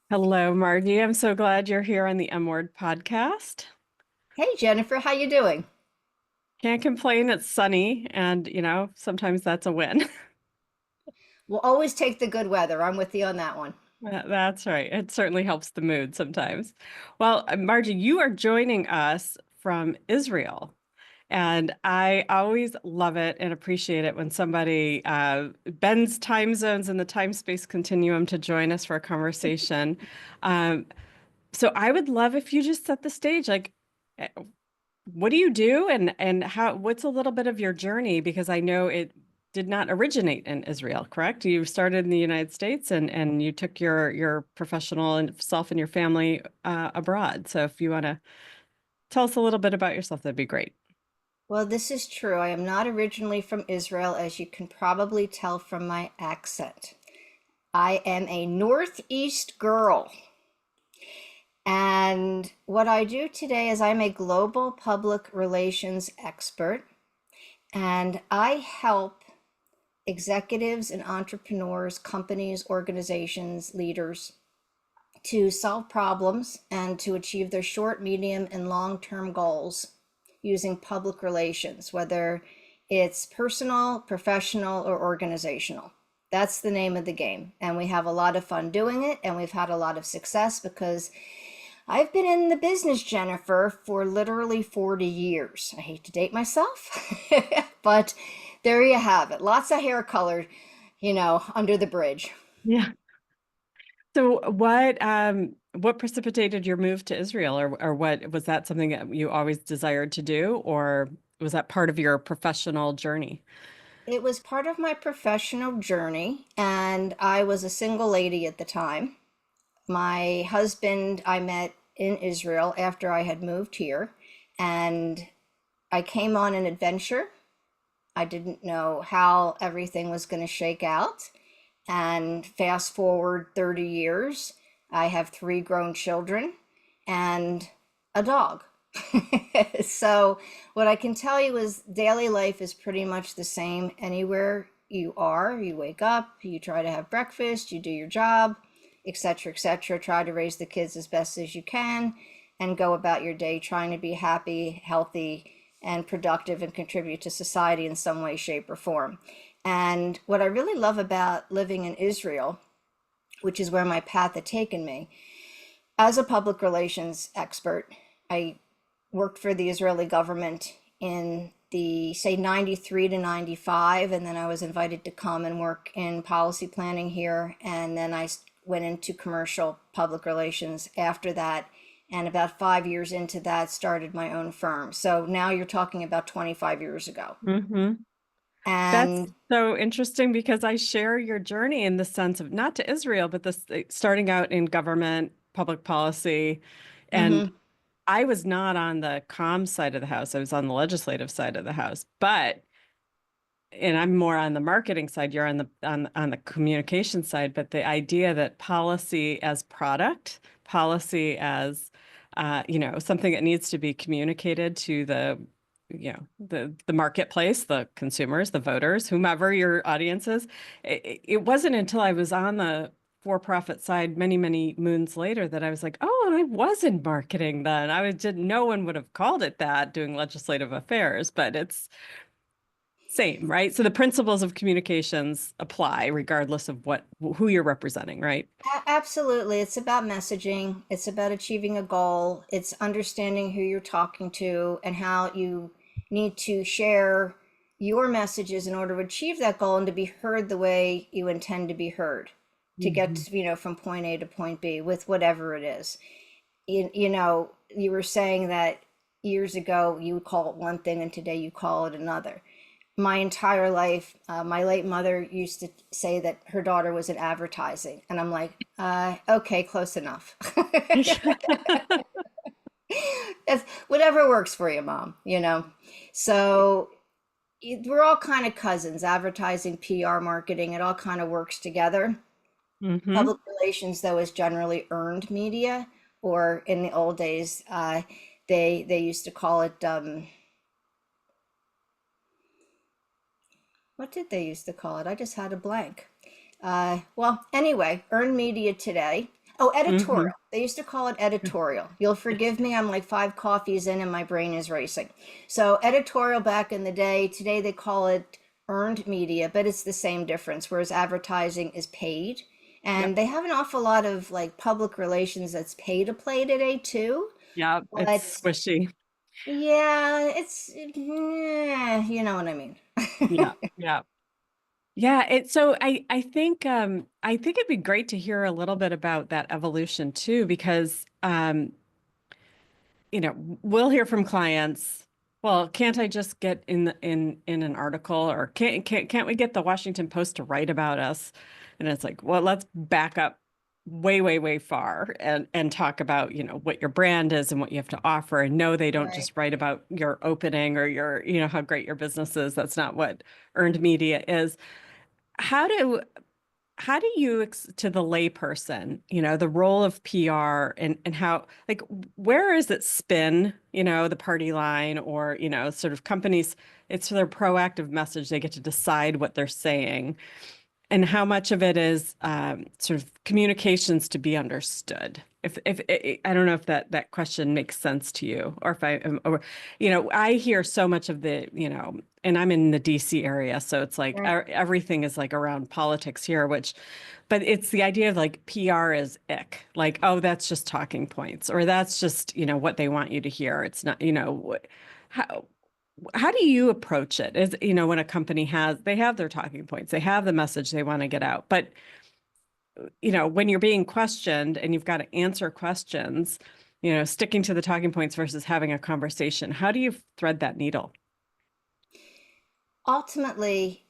Hello, Margie. I'm so glad you're here on the M Word podcast. Hey Jennifer, how you doing? Can't complain. It's sunny, and sometimes that's a win. We'll always take the good weather. I'm with you on that one. That's right. It certainly helps the mood sometimes. Well, Margie, you are joining us from Israel, and I always love it and appreciate it when somebody bends time zones and the time-space continuum to join us for a conversation. Um, so I would love if you just set the stage, like what do you do and how what's a little bit of your journey? Because I know it did not originate in Israel, correct? You started in the United States and you took your professional and self and your family abroad. So if you want to tell us a little bit about yourself, that'd be great. Well, this is true. I am not originally from Israel, as you can probably tell from my accent. I am a Northeast girl. And what I do today is I'm a global public relations expert, and I help executives and entrepreneurs, companies, organizations, leaders to solve problems and to achieve their short, medium, and long term goals using public relations, whether it's personal, professional, or organizational. That's the name of the game. And we have a lot of fun doing it, and we've had a lot of success because I've been in the business, Jennifer, for literally 40 years. I hate to date myself, but there you have it. Lots of hair color, under the bridge. Yeah. So what precipitated your move to Israel, or what was that something that you always desired to do, or was that part of your professional journey? It was part of my professional journey, and I was a single lady at the time. My husband I met in Israel after I had moved here, and I came on an adventure. I didn't know how everything was going to shake out. And fast forward 30 years, I have three grown children and a dog. So, what I can tell you is daily life is pretty much the same anywhere you are. You wake up, you try to have breakfast, you do your job, etc., etc. Try to raise the kids as best as you can and go about your day trying to be happy, healthy, and productive and contribute to society in some way, shape, or form. And what I really love about living in Israel, which is where my path had taken me, as a public relations expert, I worked for the Israeli government in the, say, 93 to 95, and then I was invited to come and work in policy planning here, and then I went into commercial public relations after that, and about 5 years into that started my own firm. So now you're talking about 25 years ago. Hmm. That's And so interesting because I share your journey in the sense of not to Israel, but this starting out in government, public policy. And mhm. I was not on the comms side of the house. I was on the legislative side of the house. And I'm more on the marketing side, you're on the communication side, but the idea that policy as product, policy as something that needs to be communicated to the marketplace, the consumers, the voters, whomever your audience is. It wasn't until I was on the for-profit side many, many moons later that I was like, oh, I was in marketing then. Didn't no one would have called it that doing legislative affairs, but it's same, right? So the principles of communications apply regardless of who you're representing, right? Absolutely. It's about messaging. It's about achieving a goal. It's understanding who you're talking to and how you need to share your messages in order to achieve that goal and to be heard the way you intend to be heard to get Mhm. from point A to point B with whatever it is. You were saying that years ago you would call it one thing and today you call it another. My entire life, my late mother used to say that her daughter was in advertising, and I'm like, okay, close enough. That's whatever works for you, mom. So we're all kind of cousins. Advertising, PR, marketing, it all kind of works together. Hmm. Public relations, though, is generally earned media, or in the old days, they used to call it what did they used to call it? I just had a blank. Well, anyway, earned media today. Oh, Hmm. editorial. They used to call it editorial. You'll forgive me, I'm like 5 coffees in and my brain is racing. So, editorial back in the day, today they call it earned media, but it's the same difference, whereas advertising is paid. And Yep. they have an awful lot of like public relations that's pay to play today too. Yeah, it's But squishy. yeah, you know what I mean. Yeah, yeah. Yeah, so I think it'd be great to hear a little bit about that evolution too, because we'll hear from clients, well, can't I just get in an article, or can't we get the Washington Post to write about us? And it's like, well, let's back up way, way, way far and talk about, what your brand is and what you have to offer. And no, they don't Right. just write about your opening or how great your business is. That's not what earned media is. How do how do you to the layperson, the role of PR and how, like, where is it spin, the party line, or, sort of companies, it's their proactive message. They get to decide what they're saying, and how much of it is sort of communications to be understood. If I don't know if that question makes sense to you, or if I am, or I hear so much of and I'm in the DC area, so it's like Right. everything is like around politics here, but it's the idea of like PR is ick, like, oh, that's just talking points, or that's just what they want you to hear. It's not how how do you approach it? Is, when a company they have their talking points, they have the message they want to get out. But, when you're being questioned and you've got to answer questions, sticking to the talking points versus having a conversation, how do you thread that needle? Ultimately,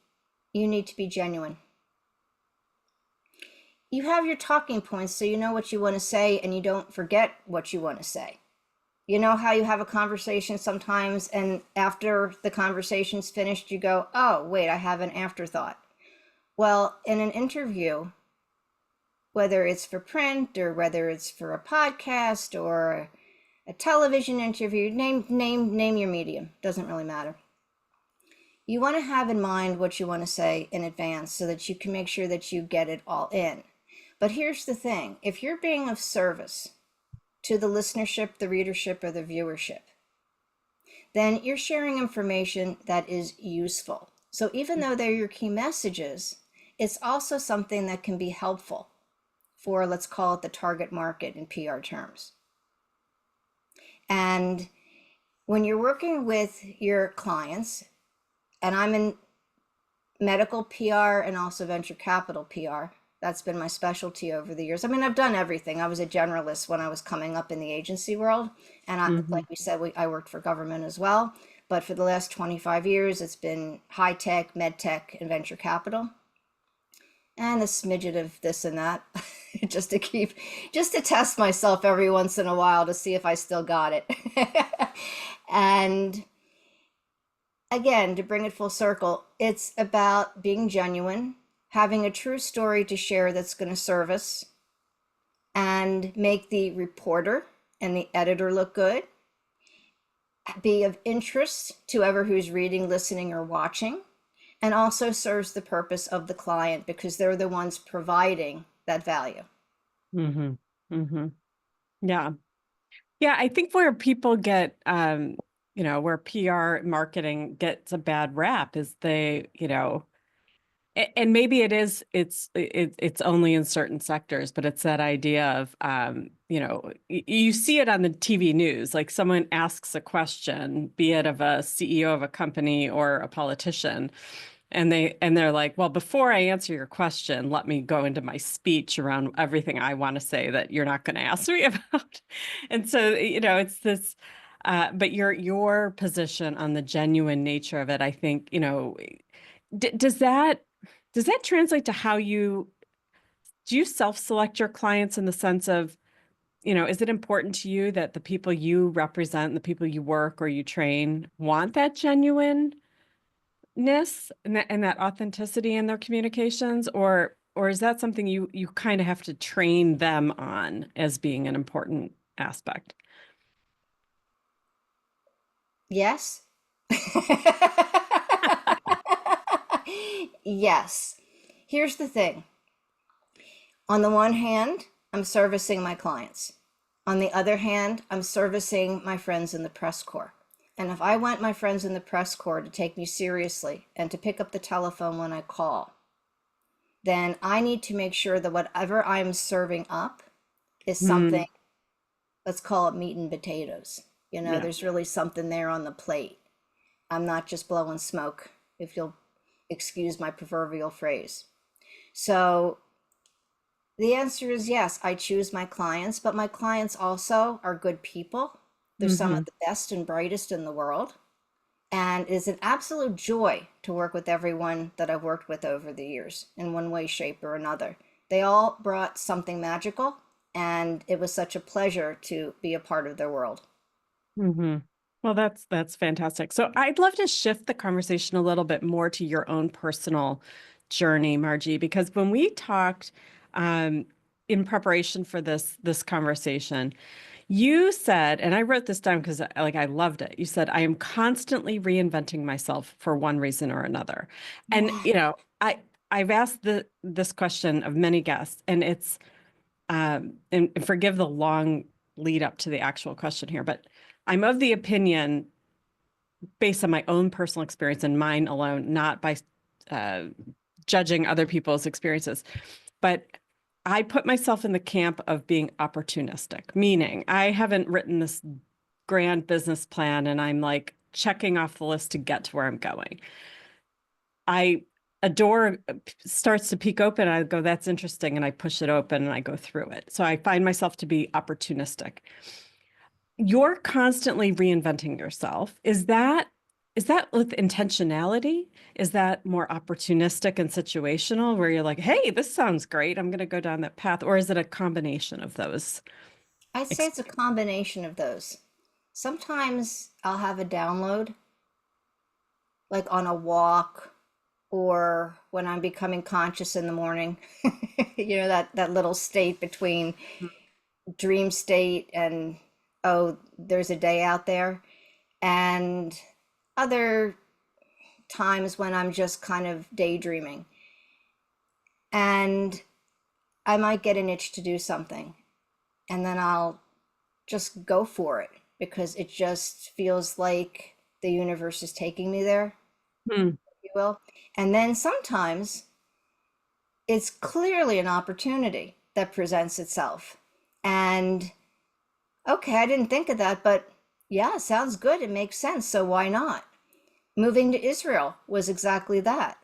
you need to be genuine. You have your talking points so you know what you want to say and you don't forget what you want to say. You know how you have a conversation sometimes, and after the conversation's finished, you go, oh, wait, I have an afterthought. Well, in an interview, whether it's for print or whether it's for a podcast or a television interview, name your medium, doesn't really matter. You want to have in mind what you want to say in advance so that you can make sure that you get it all in. But here's the thing, if you're being of service to the listenership, the readership, or the viewership, then you're sharing information that is useful. So even though they're your key messages, it's also something that can be helpful for, let's call it, the target market in PR terms. And when you're working with your clients, and I'm in medical PR and also venture capital PR, that's been my specialty over the years. I mean, I've done everything. I was a generalist when I was coming up in the agency world. And Hmm. like we said, I worked for government as well. But for the last 25 years, it's been high tech, med tech, and venture capital. And a smidget of this and that, just to test myself every once in a while to see if I still got it. And again, to bring it full circle, it's about being genuine, having a true story to share that's going to serve us and make the reporter and the editor look good, be of interest to whoever who's reading, listening, or watching, and also serves the purpose of the client because they're the ones providing that value. Hmm. Hmm. Yeah. Yeah, I think where people get, where PR marketing gets a bad rap is and maybe it's only in certain sectors, but it's that idea of, you see it on the TV news, like someone asks a question, be it of a CEO of a company or a politician, and they're like, well, before I answer your question, let me go into my speech around everything I want to say that you're not going to ask me about. And so, it's this, but your position on the genuine nature of it, I think, d does that translate to how do you self-select your clients in the sense of, is it important to you that the people you represent, the people you work or you train want that genuineness and that authenticity in their communications, or is that something you kind of have to train them on as being an important aspect? Yes? Yes. Here's the thing. On the one hand, I'm servicing my clients. On the other hand, I'm servicing my friends in the press corps. And if I want my friends in the press corps to take me seriously and to pick up the telephone when I call, then I need to make sure that whatever I'm serving up is Hmm. something, let's call it meat and potatoes. Yeah. There's really something there on the plate. I'm not just blowing smoke, if you'll excuse my proverbial phrase. So the answer is yes, I choose my clients, but my clients also are good people. They're some of Hmm. the best and brightest in the world. And it is an absolute joy to work with everyone that I've worked with over the years in one way, shape, or another. They all brought something magical, and it was such a pleasure to be a part of their world. Hmm. Well, that's fantastic. So I'd love to shift the conversation a little bit more to your own personal journey, Margie, because when we talked um, in preparation for this conversation, you said, and I wrote this down because like I loved it. You said, I am constantly reinventing myself for one reason or another. And Yeah. I've asked this question of many guests, and it's and forgive the long lead up to the actual question here, but I'm of the opinion, based on my own personal experience and mine alone, not by uh, judging other people's experiences, but I put myself in the camp of being opportunistic, meaning I haven't written this grand business plan and I'm like checking off the list to get to where I'm going. I A door starts to peek open, I go, that's interesting, and I push it open and I go through it. So I find myself to be opportunistic. You're constantly reinventing yourself. Is that with intentionality? Is that more opportunistic and situational where you're like, hey, this sounds great. I'm going to go down that path? Or is it a combination of those? I'd say Ex- it's a combination of those. Sometimes I'll have a download, like on a walk or when I'm becoming conscious in the morning. That little state between dream state and, oh, there's a day out there. And other times when I'm just kind of daydreaming. And I might get an itch to do something. And then I'll just go for it because it just feels like the universe is taking me there, Hmm. if you will. And then sometimes it's clearly an opportunity that presents itself. And okay, I didn't think of that, but yeah, sounds good. It makes sense. So why not? Moving to Israel was exactly that.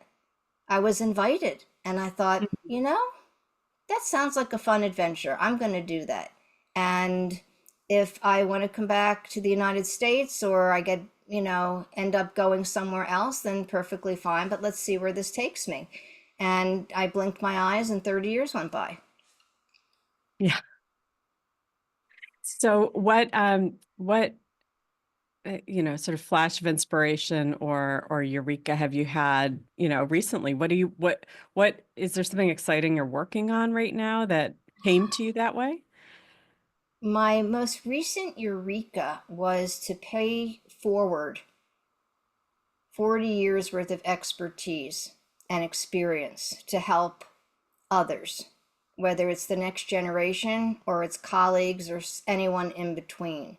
I was invited and I thought, that sounds like a fun adventure. I'm going to do that. And if I want to come back to the United States or I get, end up going somewhere else, then perfectly fine. But let's see where this takes me. And I blinked my eyes and 30 years went by. Yeah. So what sort of flash of inspiration or eureka have you had, recently? What is there something exciting you're working on right now that came to you that way? My most recent eureka was to pay forward 40 years worth of expertise and experience to help others, whether it's the next generation or it's colleagues or anyone in between.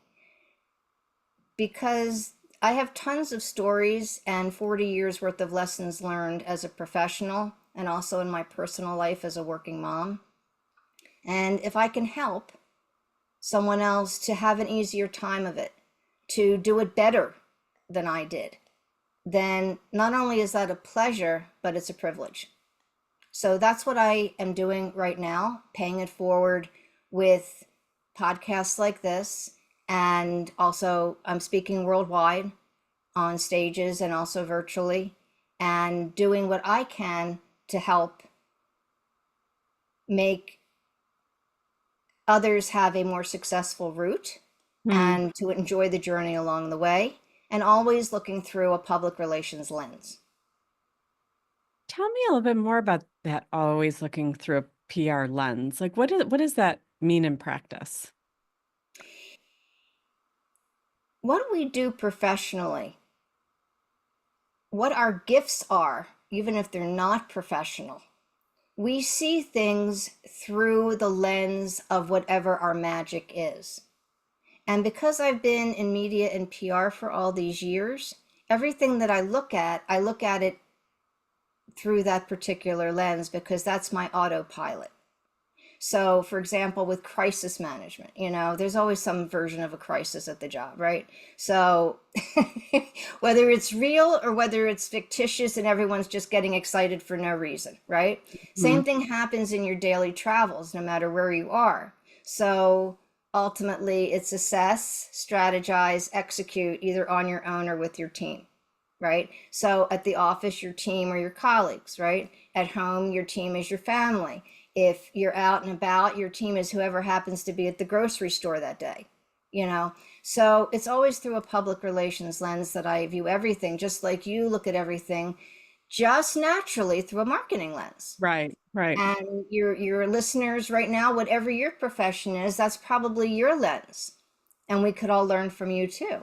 Because I have tons of stories and 40 years worth of lessons learned as a professional and also in my personal life as a working mom. And if I can help someone else to have an easier time of it, to do it better than I did, then not only is that a pleasure, but it's a privilege. So that's what I am doing right now, paying it forward with podcasts like this. And also, I'm speaking worldwide on stages and also virtually, and doing what I can to help make others have a more successful route Hmm. and to enjoy the journey along the way, and always looking through a public relations lens. Tell me a little bit more about that, always looking through a PR lens. Like what does that mean in practice? What we do professionally, what our gifts are, even if they're not professional, we see things through the lens of whatever our magic is. And because I've been in media and PR for all these years, everything that I look at it through that particular lens because that's my autopilot. So, for example, with crisis management, there's always some version of a crisis at the job, right? So, whether it's real or whether it's fictitious and everyone's just getting excited for no reason, right? Same Mhm. thing happens in your daily travels, no matter where you are. So, ultimately, it's assess, strategize, execute either on your own or with your team, right? So, at the office, your team or your colleagues, right? At home, your team is your family. If you're out and about, your team is whoever happens to be at the grocery store that day, you know? So it's always through a public relations lens that I view everything, just like you look at everything just naturally through a marketing lens. Right, right. And your listeners right now, whatever your profession is, that's probably your lens. And we could all learn from you too.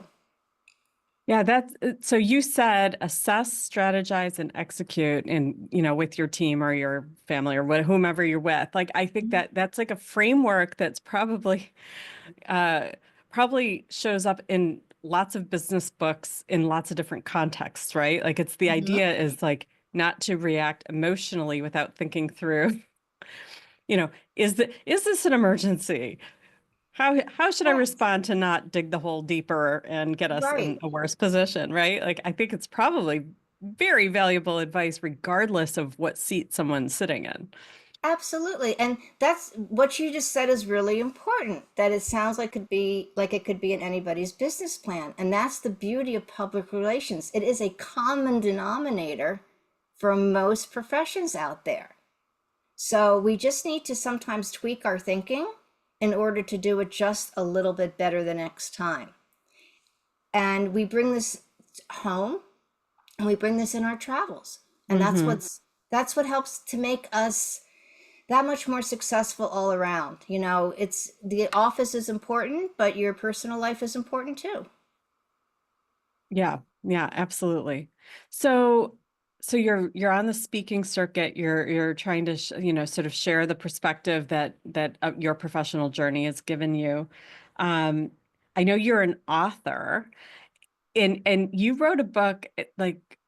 Yeah, so you said assess, strategize, and execute with your team or your family or whomever you're with. Like, I think that that's like a framework that's uh, probably shows up in lots of business books in lots of different contexts, right? Like, it's the Mhm. idea is like not to react emotionally without thinking through, you know, is this an emergency? How should I Correct. respond to not dig the hole deeper and get us Right. in a worse position, right? Like I think it's probably very valuable advice regardless of what seat someone's sitting in. Absolutely. And that's what you just said is really important, that it sounds like it could be in anybody's business plan. And that's the beauty of public relations. It is a common denominator for most professions out there. So we just need to sometimes tweak our thinking in order to do it just a little bit better the next time. And we bring this home and we bring this in our travels. And Hmm. that's what helps to make us that much more successful all around. It's the office is important, but your personal life is important too. Yeah, yeah, absolutely. So so you're on the speaking circuit. You're trying to sort of share the perspective that your professional journey has given you. Um, I know you're an author, and you wrote a book like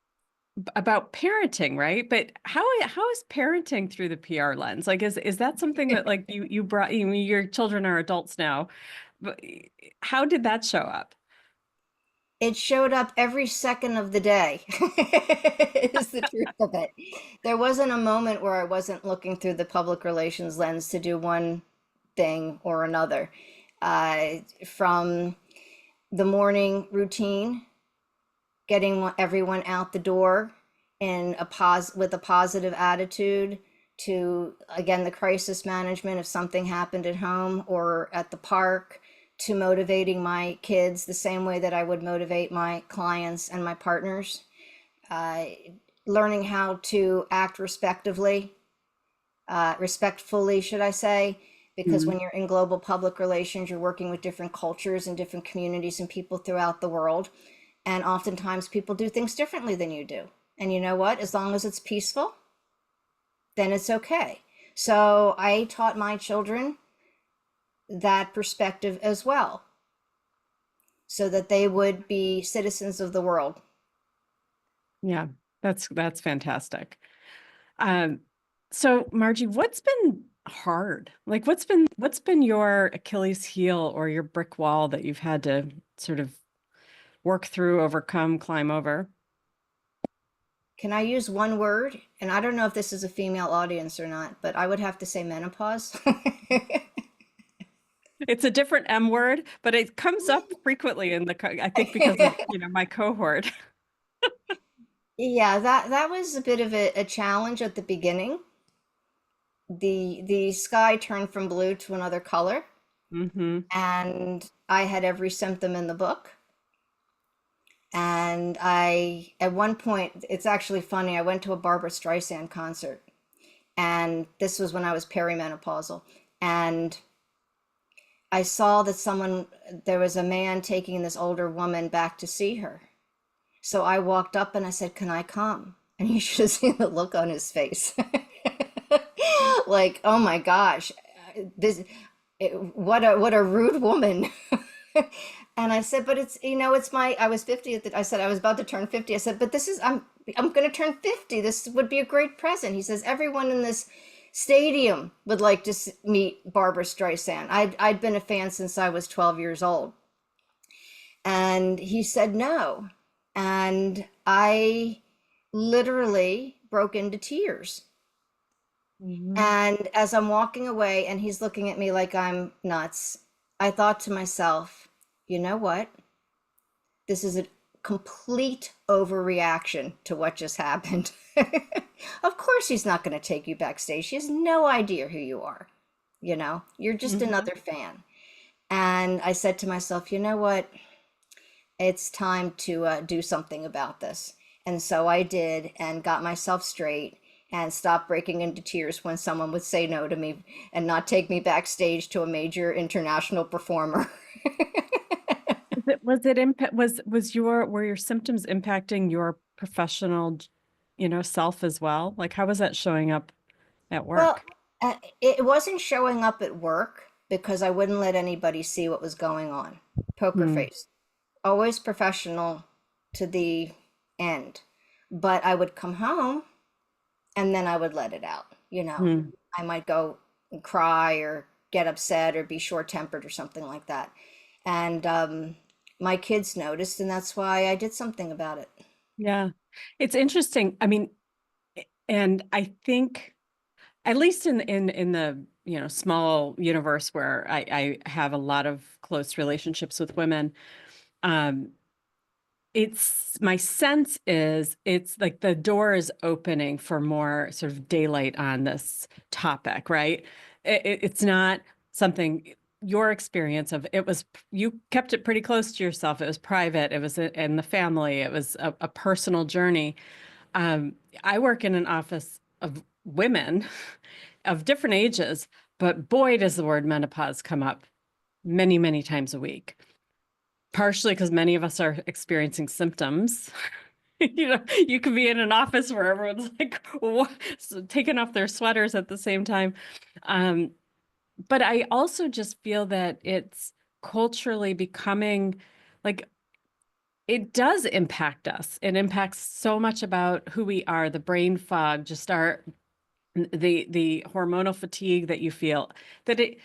about parenting, right? But how is parenting through the PR lens? Like, is that something that like you brought? Your children are adults now, but how did that show up? It showed up every second of the day, is the truth of it. There wasn't a moment where I wasn't looking through the public relations lens to do one thing or another. From the morning routine, getting everyone out the door in with a positive attitude, to again the crisis management if something happened at home or at the park, to motivating my kids the same way that I would motivate my clients and my partners, uh, learning how to act respectfully, should I say, because Mm. when you're in global public relations, you're working with different cultures and different communities and people throughout the world. And oftentimes people do things differently than you do. And you know what? As long as it's peaceful, then it's okay. So I taught my children that perspective as well, so that they would be citizens of the world. Yeah, that's fantastic. Um, so Margie, what's been hard? Like, what's been your Achilles heel or your brick wall that you've had to sort of work through, overcome, climb over? Can I use one word? And I don't know if this is a female audience or not, but I would have to say menopause. It's a different M word, but it comes up frequently in I think because of, my cohort. Yeah, that was a bit of a challenge at the beginning. The sky turned from blue to another color, Hmm. and I had every symptom in the book. And at one point, it's actually funny, I went to a Barbara Streisand concert, and this was when I was perimenopausal. And I saw that there was a man taking this older woman back to see her. So I walked up and I said, "Can I come?" And you should have seen the look on his face. Like, oh my gosh, this what a rude woman. And I said, but it's, it's my, I was 50 I said I was about to turn 50. I said, but this is, I'm going to turn 50. This would be a great present. He says, everyone in this stadium would like to meet Barbara Streisand. I'd been a fan since I was 12 years old. And he said no. And I literally broke into tears. Mhm. And as I'm walking away and he's looking at me like I'm nuts, I thought to myself, you know what? This is a complete overreaction to what just happened. Of course, he's not going to take you backstage. He has no idea who you are. You're just Mhm. another fan. And I said to myself, you know what? It's time to do something about this. And so I did and got myself straight and stopped breaking into tears when someone would say no to me and not take me backstage to a major international performer. Was it impact was your were your symptoms impacting your professional, self as well? Like how was that showing up at Well, work? it wasn't showing up at work because I wouldn't let anybody see what was going on. Poker Hmm. face. Always professional to the end. But I would come home and then I would let it out. Hmm. I might go and cry or get upset or be short-tempered or something like that. And my kids noticed, and that's why I did something about it. Yeah. It's interesting. I mean, and I think at least in the, small universe where I have a lot of close relationships with women, um, it's my sense is it's like the door is opening for more sort of daylight on this topic, right? It's not something your experience of it was you kept it pretty close to yourself. It was private. It was in the family. It was a personal journey. Um, I work in an office of women of different ages, but boy, does the word menopause come up many, many times a week. Partially because many of us are experiencing symptoms. You could be in an office where everyone's like taking off their sweaters at the same time. Um, but I also just feel that it's culturally becoming like it does impact us. It impacts so much about who we are, the brain fog, just the hormonal fatigue that you feel that it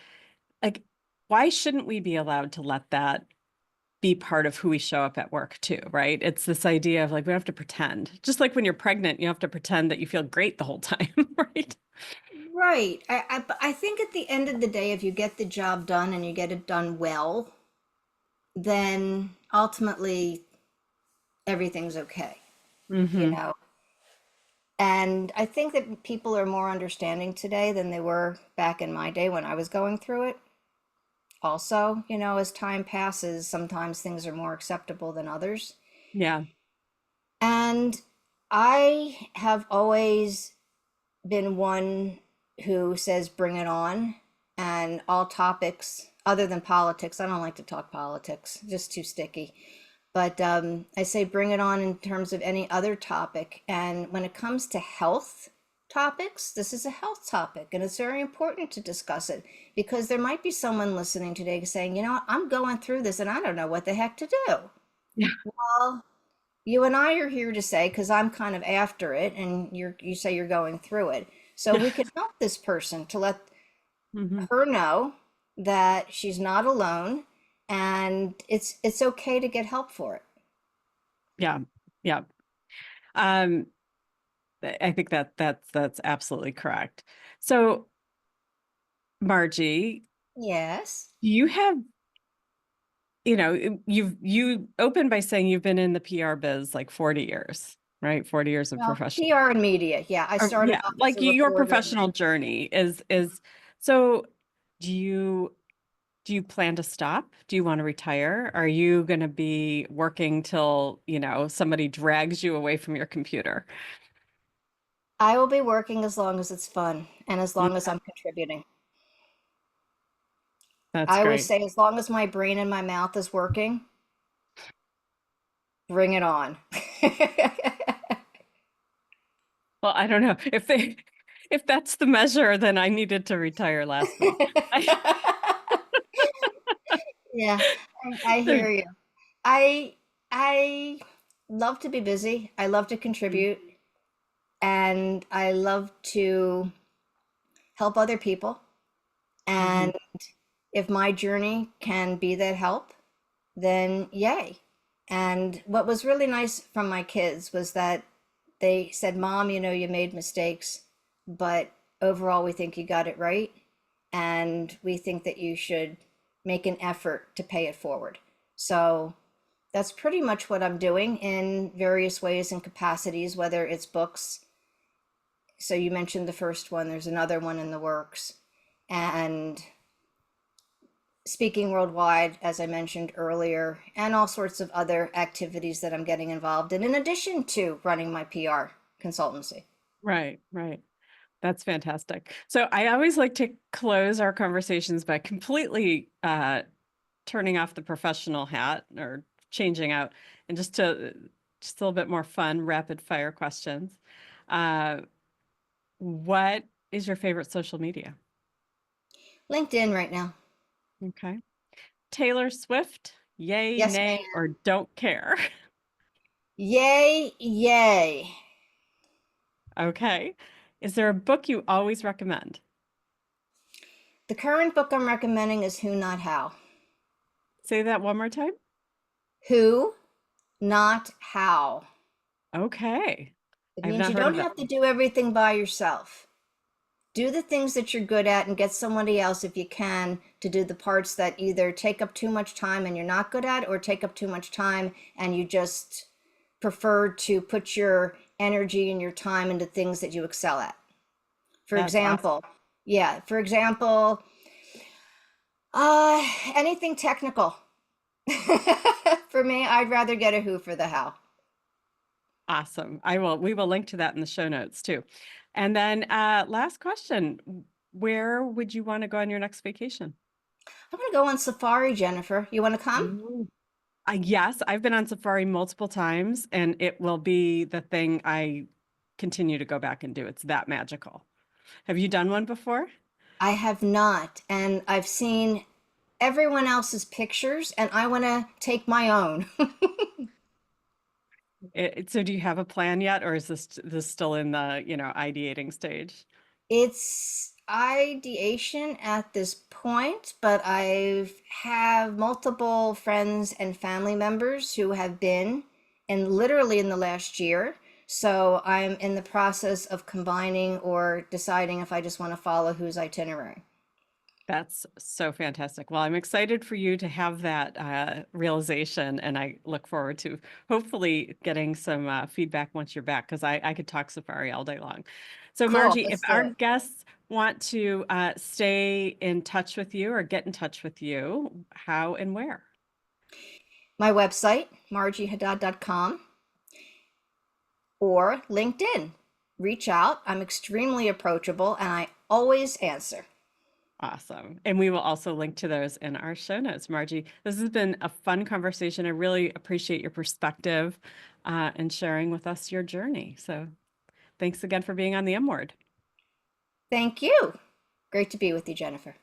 like why shouldn't we be allowed to let that be part of who we show up at work too, right? It's this idea of like we don't have to pretend. Just like when you're pregnant, you have to pretend that you feel great the whole time, right? Right. I think at the end of the day, if you get the job done and you get it done well, then ultimately everything's okay, you Hmm. know. And I think that people are more understanding today than they were back in my day when I was going through it. Also, as time passes, sometimes things are more acceptable than others. Yeah. And I have always been one who says bring it on, and all topics other than politics. I don't like to talk politics, just too sticky. But I say bring it on in terms of any other topic. And when it comes to health topics, this is a health topic, and it's very important to discuss it because there might be someone listening today saying, I'm going through this and I don't know what the heck to do. Yeah. Well, you and I are here to say, because I'm kind of after it, and you say you're going through it. So Yeah. we can help this person to let Hmm. her know that she's not alone and it's okay to get help for it. Yeah. Yeah. Um, I think that's absolutely correct. So, Margie, Yes. you have, you opened by saying you've been in the PR biz like 40 years, right? 40 years of Well, professional. PR and media. Yeah, I Or, started yeah, off as like a your reporter. professional journey is so do you do you plan to stop? Do you want to retire? Are you going to be working till, somebody drags you away from your computer? I will be working as long as it's fun and as Mm. long as I'm contributing. That's I always great. say, as long as my brain and my mouth is working, bring it on. Well, I don't know if they If that's the measure, then I needed to retire last week. Yeah, I So, hear you. I love to be busy. I love to mm, contribute, and I love to help other people. mhm. And if my journey can be that help, then yay. And what was really nice from my kids was that they said, Mom, you made mistakes, but overall, we think you got it right. And we think that you should make an effort to pay it forward. So that's pretty much what I'm doing in various ways and capacities, whether it's books. So you mentioned the first one, there's another one in the works. And speaking worldwide, as I mentioned earlier, and all sorts of other activities that I'm getting involved in addition to running my PR consultancy. Right, right. That's fantastic. So I always like to close our conversations by completely turning off the professional hat or changing out and just a little bit more fun, rapid fire questions. Uh, what is your favorite social media? LinkedIn right now. Okay. Taylor Swift, yay, Yes, ma'am. nay, or don't care? Yay, yay. Okay. Is there a book you always recommend? The current book I'm recommending is Who Not How. Say that one more time. Who, not how. Okay. It I've means not you heard don't of that. have to do everything by yourself. Do the things that you're good at and get somebody else if you can to do the parts that either take up too much time and you're not good at, or take up too much time and you just prefer to put your energy and your time into things that you excel at. For That's awesome. example, yeah, for example, uh, anything technical. For me, I'd rather get a who for the how. Awesome. We will link to that in the show notes too. And then last question, where would you want to go on your next vacation? I'm gonna go on safari, Jennifer. You want to come? Ooh. Yes, I've been on safari multiple times and it will be the thing I continue to go back and do. It's that magical. Have you done one before? I have not, and I've seen everyone else's pictures, and I want to take my own. So do you have a plan yet, or is this still in the, ideating stage? It's ideation at this point, but I have multiple friends and family members who have been, and literally in the last year. So I'm in the process of combining or deciding if I just want to follow whose itinerary. That's so fantastic. Well, I'm excited for you to have that realization, and I look forward to hopefully getting some feedback once you're back, because I could talk safari all day long. So, Cool, Margie, if let's do our it. guests want to stay in touch with you or get in touch with you, how and where? My website, marjiehadad.com, or LinkedIn. Reach out. I'm extremely approachable and I always answer. Awesome. And we will also link to those in our show notes. Margie, this has been a fun conversation. I really appreciate your perspective and sharing with us your journey. So thanks again for being on the M Word. Thank you. Great to be with you, Jennifer.